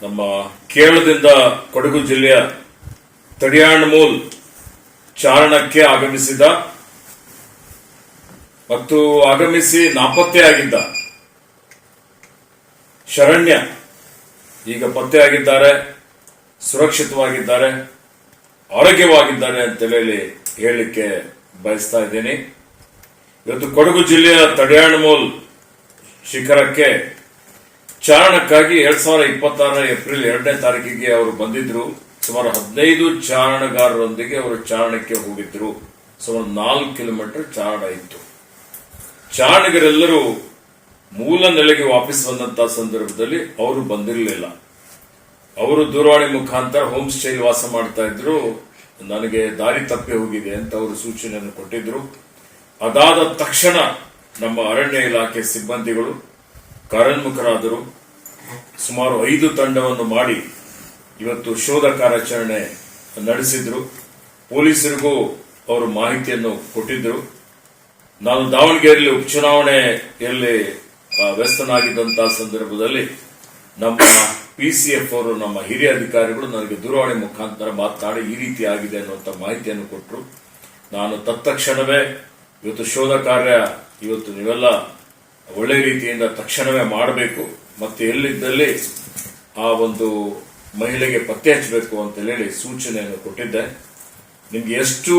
ನಮ್ಮ ಕೇರಳದಿಂದ ಕೊಡಗು ಜಿಲ್ಲೆಯ ತಡಿಯಾಂಡಮೂಲ್ ಚಾರಣಕ್ಕೆ ಆಗಮಿಸಿದ ಮತ್ತು ಆಗಮಿಸಿ ನಾಪತ್ತೆಯಾಗಿದ್ದ ಶರಣ್ಯ ಈಗ ಪತ್ತೆಯಾಗಿದ್ದಾರೆ, ಸುರಕ್ಷಿತವಾಗಿದ್ದಾರೆ, ಆರೋಗ್ಯವಾಗಿದ್ದಾರೆ ಅಂತ ಹೇಳಲಿಕ್ಕೆ ಬಯಸ್ತಾ ಇದ್ದೀನಿ. ಇವತ್ತು ಕೊಡಗು ಜಿಲ್ಲೆಯ ತಡಿಯಾಂಡಮೂಲ್ ಶಿಖರಕ್ಕೆ ಚಾರಣಕ್ಕಾಗಿ 2026 ಏಪ್ರಿಲ್ 2ನೇ ತಾರೀಕಿಗೆ ಅವರು ಬಂದಿದ್ರು. ಸುಮಾರು 15 ಚಾರಣಗಾರರೊಂದಿಗೆ ಅವರು ಚಾರಣಕ್ಕೆ ಹೋಗಿದ್ರು. ಸುಮಾರು 4 ಕಿಲೋಮೀಟರ್ ಚಾರಣ ಇತ್ತು. ಚಾರಣಗರೆಲ್ಲರೂ ಮೂಲ ನೆಲೆಗೆ ವಾಪಸ್ ಬಂದಂತಹ ಸಂದರ್ಭದಲ್ಲಿ ಅವರು ಬಂದಿರಲಿಲ್ಲ. ಅವರು ದೂರವಾಣಿ ಮುಖಾಂತರ ಹೋಮ್ ಸ್ಟೇಲ್ ವಾಸ ಮಾಡ್ತಾ ಇದ್ರು. ನನಗೆ ದಾರಿ ತಪ್ಪಿ ಹೋಗಿದೆ ಅಂತ ಅವರು ಸೂಚನೆಯನ್ನು ಕೊಟ್ಟಿದ್ರು. ಅದಾದ ತಕ್ಷಣ ನಮ್ಮ ಅರಣ್ಯ ಇಲಾಖೆ ಸಿಬ್ಬಂದಿಗಳು ಕಾರ್ಯೋನ್ಮುಖರಾದರು. ಸುಮಾರು 5 ತಂಡವನ್ನು ಮಾಡಿ ಇವತ್ತು ಶೋಧ ಕಾರ್ಯಾಚರಣೆ ನಡೆಸಿದ್ರು. ಪೊಲೀಸರಿಗೂ ಅವರು ಮಾಹಿತಿಯನ್ನು ಕೊಟ್ಟಿದ್ರು. ನಾನು ದಾವಣಗೆರೆಯಲ್ಲಿ ಉಪಚುನಾವಣೆಯಲ್ಲಿ ವ್ಯಸ್ತನಾಗಿದ್ದಂತಹ ಸಂದರ್ಭದಲ್ಲಿ ನಮ್ಮ PCF ಅವರು, ನಮ್ಮ ಹಿರಿಯ ಅಧಿಕಾರಿಗಳು ನನಗೆ ದೂರವಾಣಿ ಮುಖಾಂತರ ಮಾತನಾಡಿ ಈ ರೀತಿ ಆಗಿದೆ ಅನ್ನುವಂಥ ಮಾಹಿತಿಯನ್ನು ಕೊಟ್ಟರು. ನಾನು ತತ್ಕ್ಷಣವೇ ಇವತ್ತು ಶೋಧ ಕಾರ್ಯ ಇವತ್ತು ನೀವೆಲ್ಲ ಒಳ್ಳೆ ರೀತಿಯಿಂದ ತಕ್ಷಣವೇ ಮಾಡಬೇಕು, ಮತ್ತೆ ಎಲ್ಲಿದ್ದಲ್ಲಿ ಆ ಒಂದು ಮಹಿಳೆಗೆ ಪತ್ತೆ ಹಚ್ಚಬೇಕು ಅಂತ ಹೇಳಿ ಸೂಚನೆಯನ್ನು ಕೊಟ್ಟಿದ್ದೆ. ನಿಮ್ಗೆ ಎಷ್ಟು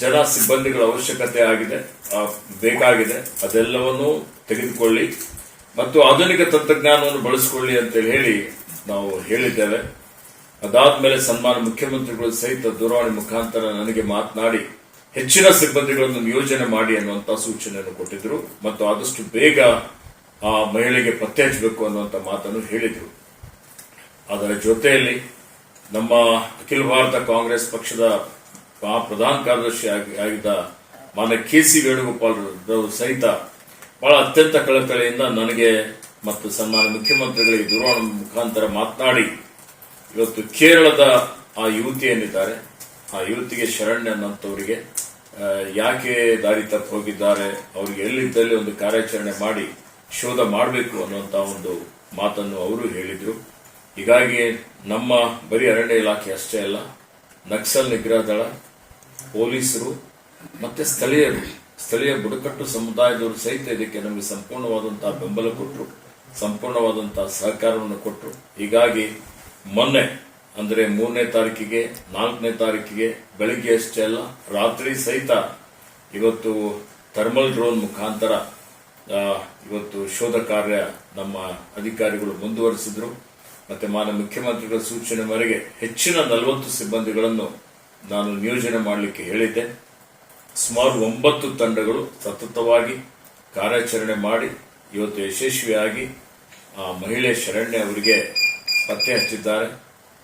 ಜನ ಸಿಬ್ಬಂದಿಗಳ ಅವಶ್ಯಕತೆ ಬೇಕಾಗಿದೆ ಅದೆಲ್ಲವನ್ನು ತೆಗೆದುಕೊಳ್ಳಿ ಮತ್ತು ಆಧುನಿಕ ತಂತ್ರಜ್ಞಾನವನ್ನು ಬಳಸಿಕೊಳ್ಳಿ ಅಂತ ಹೇಳಿ ನಾವು ಹೇಳಿದ್ದೇವೆ. ಅದಾದ್ಮೇಲೆ ಸನ್ಮಾನ್ಯ ಮುಖ್ಯಮಂತ್ರಿಗಳು ಸಹಿತ ದೂರವಾಣಿ ಮುಖಾಂತರ ನನಗೆ ಮಾತನಾಡಿ ಹೆಚ್ಚಿನ ಸಿಬ್ಬಂದಿಗಳನ್ನು ನಿಯೋಜನೆ ಮಾಡಿ ಅನ್ನುವಂಥ ಸೂಚನೆಯನ್ನು ಕೊಟ್ಟಿದ್ರು ಮತ್ತು ಆದಷ್ಟು ಬೇಗ ಆ ಮಹಿಳೆಗೆ ಪತ್ತೆ ಹಚ್ಚಬೇಕು ಅನ್ನುವಂಥ ಮಾತನ್ನು ಹೇಳಿದ್ರು. ಅದರ ಜೊತೆಯಲ್ಲಿ ನಮ್ಮ ಅಖಿಲ ಭಾರತ ಕಾಂಗ್ರೆಸ್ ಪಕ್ಷದ ಪ್ರಧಾನ ಕಾರ್ಯದರ್ಶಿ ಆಗಿದ್ದ ಮಾನ್ಯ KC ವೇಣುಗೋಪಾಲ್ ಸಹಿತ ಬಹಳ ಅತ್ಯಂತ ಕಳಕಳಿಯಿಂದ ನನಗೆ ಮತ್ತು ಸನ್ಮಾನ್ಯ ಮುಖ್ಯಮಂತ್ರಿಗಳಿಗೆ ದೂರವಾಣಿ ಮುಖಾಂತರ ಮಾತನಾಡಿ ಇವತ್ತು ಕೇರಳದ ಆ ಯುವತಿ ಏನಿದ್ದಾರೆ ಆ ಯುವತಿಗೆ ಶರಣ್ಯ ಅನ್ನೋಂಥವರಿಗೆ ಯಾಕೆ ದಾರಿ ತಪ್ಪಿ ಹೋಗಿದ್ದಾರೆ, ಅವರಿಗೆ ಎಲ್ಲಿದ್ದಲ್ಲಿ ಒಂದು ಕಾರ್ಯಾಚರಣೆ ಮಾಡಿ ಶೋಧ ಮಾಡಬೇಕು ಅನ್ನುವಂತ ಒಂದು ಮಾತನ್ನು ಅವರು ಹೇಳಿದ್ರು. ಹೀಗಾಗಿ ನಮ್ಮ ಬರೀ ಅರಣ್ಯ ಇಲಾಖೆ ಅಷ್ಟೇ ಅಲ್ಲ, ನಕ್ಸಲ್ ನಿಗ್ರಹ ದಳ, ಪೊಲೀಸರು ಮತ್ತೆ ಸ್ಥಳೀಯ ಬುಡಕಟ್ಟು ಸಮುದಾಯದವರು ಸಹಿತ ಇದಕ್ಕೆ ನಮಗೆ ಸಂಪೂರ್ಣವಾದಂತಹ ಬೆಂಬಲ ಕೊಟ್ಟರು, ಸಂಪೂರ್ಣವಾದಂತಹ ಸಹಕಾರವನ್ನು ಕೊಟ್ಟರು. ಹೀಗಾಗಿ ಮೊನ್ನೆ ಅಂದ್ರೆ 3ನೇ ತಾರೀಕಿಗೆ 4ನೇ ತಾರೀಕಿಗೆ ಬೆಳಿಗ್ಗೆ ಅಷ್ಟೇ ಅಲ್ಲ, ರಾತ್ರಿ ಸಹಿತ ಇವತ್ತು ಥರ್ಮಲ್ ಡ್ರೋನ್ ಮುಖಾಂತರ ಇವತ್ತು ಶೋಧ ಕಾರ್ಯ ನಮ್ಮ ಅಧಿಕಾರಿಗಳು ಮುಂದುವರಿಸಿದ್ರು. ಮತ್ತೆ ಮಾನ್ಯ ಮುಖ್ಯಮಂತ್ರಿಗಳ ಸೂಚನೆ ಮೇರೆಗೆ ಹೆಚ್ಚಿನ 40 ಸಿಬ್ಬಂದಿಗಳನ್ನು ನಾನು ನಿಯೋಜನೆ ಮಾಡಲಿಕ್ಕೆ ಹೇಳಿದ್ದೆ. ಸುಮಾರು 9 ತಂಡಗಳು ಸತತವಾಗಿ ಕಾರ್ಯಾಚರಣೆ ಮಾಡಿ ಇವತ್ತು ಯಶಸ್ವಿಯಾಗಿ ಆ ಮಹಿಳೆ ಶರಣ್ಯ ಅವರಿಗೆ ಪತ್ತೆ ಹಚ್ಚಿದ್ದಾರೆ.